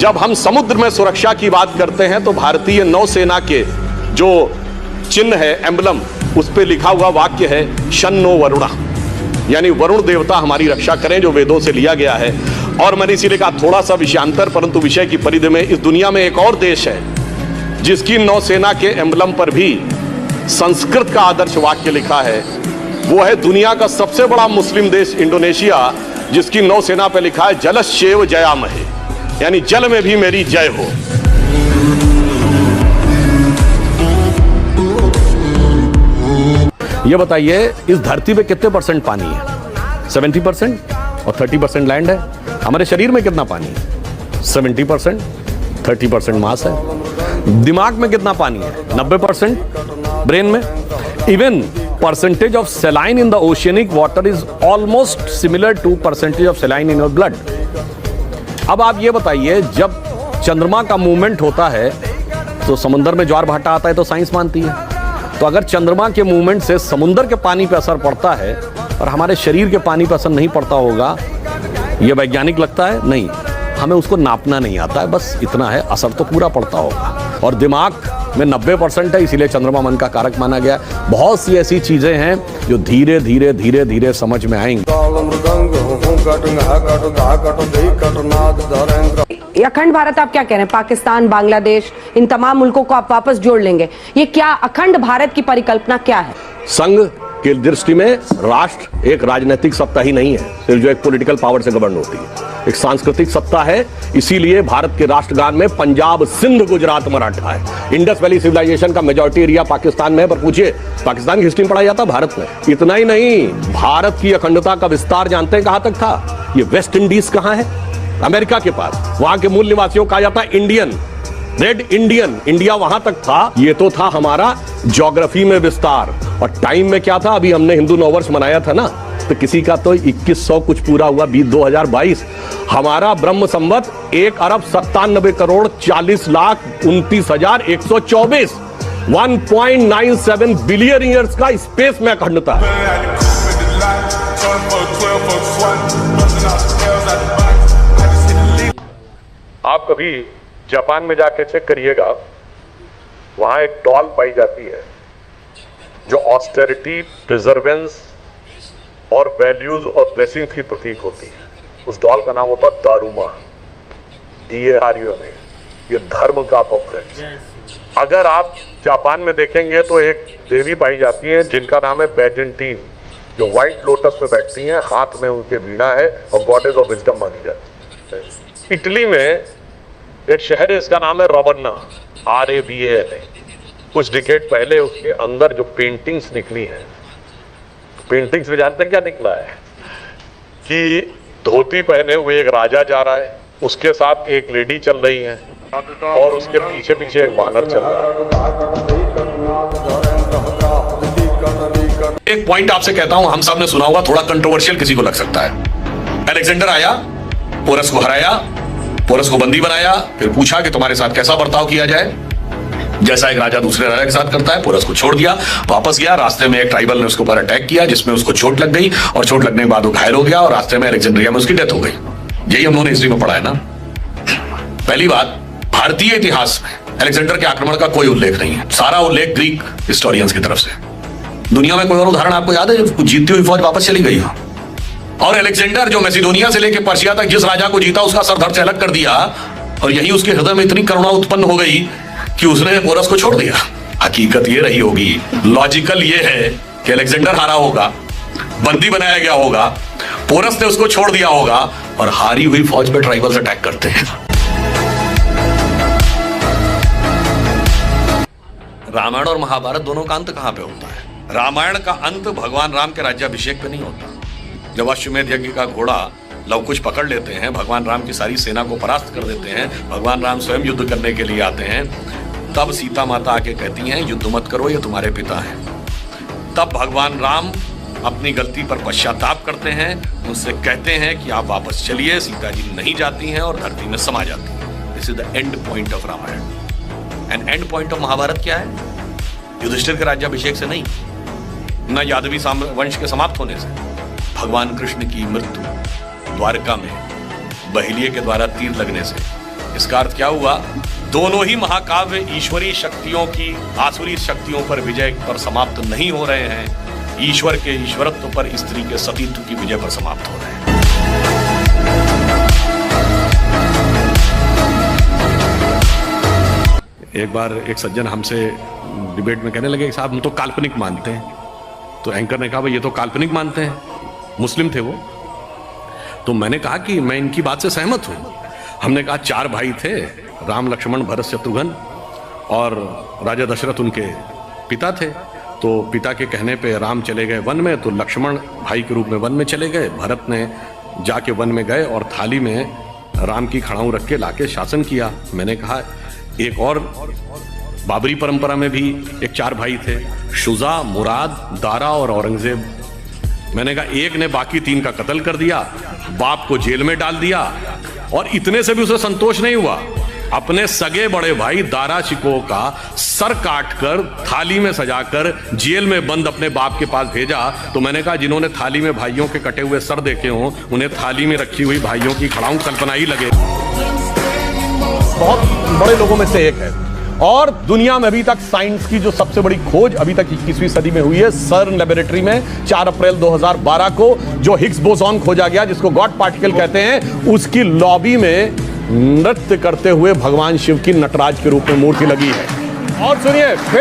जब हम समुद्र में सुरक्षा की बात करते हैं तो भारतीय नौसेना के जो चिन्ह है, एम्बलम, उस पे लिखा हुआ वाक्य है शन्नो वरुणा, यानी वरुण देवता हमारी रक्षा करें, जो वेदों से लिया गया है। और मैंने इसीलिए कहा थोड़ा सा विषयांतर, परंतु विषय की परिधि में, इस दुनिया में एक और देश है जिसकी नौसेना के एम्बलम पर भी संस्कृत का आदर्श वाक्य लिखा है। वो है दुनिया का सबसे बड़ा मुस्लिम देश इंडोनेशिया, जिसकी नौसेना पर लिखा है जलश्चैव जयामहे, यानी जल में भी मेरी जय हो। ये बताइए इस धरती पे कितने परसेंट पानी है? 70% और 30% लैंड है। हमारे शरीर में कितना पानी है? 70%, 30% मांस है। दिमाग में कितना पानी है? 90%। ब्रेन में even percentage of saline in the oceanic water is almost similar to percentage of saline in your blood. अब आप ये बताइए, जब चंद्रमा का मूवमेंट होता है तो समुद्र में ज्वार भाटा आता है, तो साइंस मानती है। तो अगर चंद्रमा के मूवमेंट से समुद्र के पानी पर असर पड़ता है और हमारे शरीर के पानी पर असर नहीं पड़ता होगा, यह वैज्ञानिक लगता है? नहीं, हमें उसको नापना नहीं आता है, बस इतना है, असर तो पूरा पड़ता होगा। और दिमाग में 90% है, इसीलिए चंद्रमा मन का कारक माना गया। बहुत सी ऐसी चीजें हैं जो धीरे धीरे धीरे धीरे समझ में आएंगी। अखंड भारत आप क्या कह रहे हैं? पाकिस्तान, बांग्लादेश, इन तमाम मुल्कों को आप वापस जोड़ लेंगे, ये क्या अखंड भारत की परिकल्पना क्या है? संघ की दृष्टि में राष्ट्र एक राजनीतिक सत्ता ही नहीं है, सिर्फ जो एक पॉलिटिकल पावर से गवर्न होती है, एक सांस्कृतिक सत्ता है। इसीलिए भारत के राष्ट्रगान में पंजाब, सिंध, गुजरात, मराठा है। इंडस वैली सिविलाइजेशन का मेजॉरिटी एरिया पाकिस्तान में है, पर पूछिए पाकिस्तान की हिस्ट्री में पढ़ाया जाता भारत में। इतना ही नहीं, भारत की अखंडता का विस्तार जानते हैं कहां तक था? ये वेस्ट इंडीज कहां है? अमेरिका के पास। वहां के मूल निवासियों कहा जाता है इंडियन, रेड इंडियन। इंडिया वहां तक था। ये तो था हमारा ज्योग्राफी में विस्तार। और टाइम में क्या था? अभी हमने हिंदू नववर्ष मनाया था ना, तो किसी का तो 2100 कुछ पूरा हुआ, 2022। हमारा ब्रह्म संवत 1,97,40,29,124 1.97 बिलियन ईयर्स का स्पेस में अखंडता है। आप कभी जापान में जाके चेक करिएगा, वहां एक डॉल पाई जाती है जो ऑस्टेरिटी, प्रिजर्वेंस और वैल्यूज और ब्लेसिंग की प्रतीक होती है। उस डॉल का नाम होता है दारुमा, DARUMA। ये धर्म का पक्ष है। अगर आप जापान में देखेंगे तो एक देवी पाई जाती है जिनका नाम है बैजेंटीन, जो व्हाइट लोटस में बैठती हैं, हाथ में उनके वीणा है और गॉडेस ऑफ विजडम मानी जाती है। इटली में एक शहर है, इसका नाम है रवन्ना, RAVANA। कुछ डिकेड पहले उसके अंदर जो पेंटिंग्स निकली हैं, पेंटिंग्स में जानते हैं क्या निकला है? कि धोती पहने हुए एक राजा जा रहा है, उसके साथ एक लेडी चल रही है और उसके पीछे पीछे एक बानर चल रहा है। एक पॉइंट आपसे कहता हूं, हम सब ने सुना होगा, थोड़ा कंट्रोवर्शियल किसी को लग सकता है। अलेक्जेंडर आया, पोरस को हराया, पोरस को बंदी बनाया, फिर पूछा कि तुम्हारे साथ कैसा बर्ताव किया जाए। जैसा एक राजा दूसरे राजा के साथ करता है, पोरस को छोड़ दिया, वापस गया। रास्ते में एक ट्राइबल ने उसके ऊपर अटैक किया, जिसमें उसको चोट लग गई और चोट लगने के बाद वो घायल हो गया और रास्ते में अलेक्जेंड्रिया में उसकी डेथ हो गई। यही हम लोगों ने हिस्ट्री में पढ़ा है ना। पहली बात, भारतीय इतिहास में अलेक्जेंडर के आक्रमण का कोई उल्लेख नहीं है, सारा उल्लेख ग्रीक हिस्टोरियंस की तरफ से। दुनिया में कोई और उदाहरण आपको याद है जब जीतती हुई फौज वापस चली गई हो? और अलेक्जेंडर जो मैसिडोनिया से लेकर पर्शिया तक जिस राजा को जीता, उसका सर धड़ से अलग कर दिया, और यही उसके हृदय में इतनी करुणा उत्पन्न हो गई कि उसने पोरस को छोड़ दिया। हकीकत ये रही होगी, लॉजिकल ये है कि अलेक्जेंडर हारा होगा, बंदी बनाया गया होगा, पोरस ने उसको छोड़ दिया होगा, और हारी हुई फौज पे ट्राइबल्स अटैक करते हैं। रामायण और महाभारत दोनों का अंत कहां पे होता है? रामायण का अंत भगवान राम के राज्याभिषेक पे नहीं होता। जब अश्वमेध यज्ञ का घोड़ा लवकुश पकड़ लेते हैं, भगवान राम की सारी सेना को परास्त कर देते हैं, भगवान राम स्वयं युद्ध करने के लिए आते हैं, तब सीता माता आके कहती हैं युद्ध मत करो, ये तुम्हारे पिता हैं। तब भगवान राम अपनी गलती पर पश्चाताप करते हैं, उनसे कहते हैं कि आप वापस चलिए। सीता जी नहीं जाती हैं और धरती में समा जाती हैं। This is the end point of Ramayana. And end point of Mahabharata क्या है? युधिष्ठिर के राज्याभिषेक से नहीं, न यादवी वंश के समाप्त होने से, भगवान कृष्ण की मृत्यु द्वारका में बहेलिये के द्वारा तीर लगने से, इसका अर्थ क्या हुआ? दोनों ही महाकाव्य ईश्वरीय शक्तियों की आसुरी शक्तियों पर विजय पर समाप्त नहीं हो रहे हैं, ईश्वर के ईश्वरत्व पर स्त्री के सतीत्व की विजय पर समाप्त हो रहे हैं। एक बार एक सज्जन हमसे डिबेट में कहने लगे कि साहब हम तो काल्पनिक मानते हैं। तो एंकर ने कहा भाई ये तो काल्पनिक मानते हैं, मुस्लिम थे वो। तो मैंने कहा कि मैं इनकी बात से सहमत हूं। हमने कहा 4 भाई थे, राम लक्ष्मण भरत शत्रुघ्न, और राजा दशरथ उनके पिता थे। तो पिता के कहने पे राम चले गए वन में, तो लक्ष्मण भाई के रूप में वन में चले गए, भरत ने जाके वन में गए और थाली में राम की खड़ाऊं रख के लाके शासन किया। मैंने कहा एक और बाबरी परंपरा में भी एक 4 भाई थे, शुजा, मुराद, दारा और औरंगजेब। मैंने कहा एक ने बाकी 3 का कत्ल कर दिया, बाप को जेल में डाल दिया, और इतने से भी उसे संतोष नहीं हुआ, अपने सगे बड़े भाई दारा शिकोह का सर काटकर थाली में सजाकर जेल में बंद अपने बाप के पास भेजा। तो मैंने कहा जिन्होंने थाली में भाइयों के कटे हुए सर देखे हों, उन्हें थाली में रखी हुई भाइयों की खड़ाऊं कल्पना ही लगे। बहुत बड़े लोगों में से एक है, और दुनिया में अभी तक साइंस की जो सबसे बड़ी खोज अभी तक 21वीं सदी में हुई है, सर्न लेबोरेटरी में 4 अप्रैल 2012 को जो हिग्स बोसॉन खोजा गया, जिसको गॉड पार्टिकल कहते हैं, उसकी लॉबी में नृत्य करते हुए भगवान शिव की नटराज के रूप में मूर्ति लगी है। और सुनिए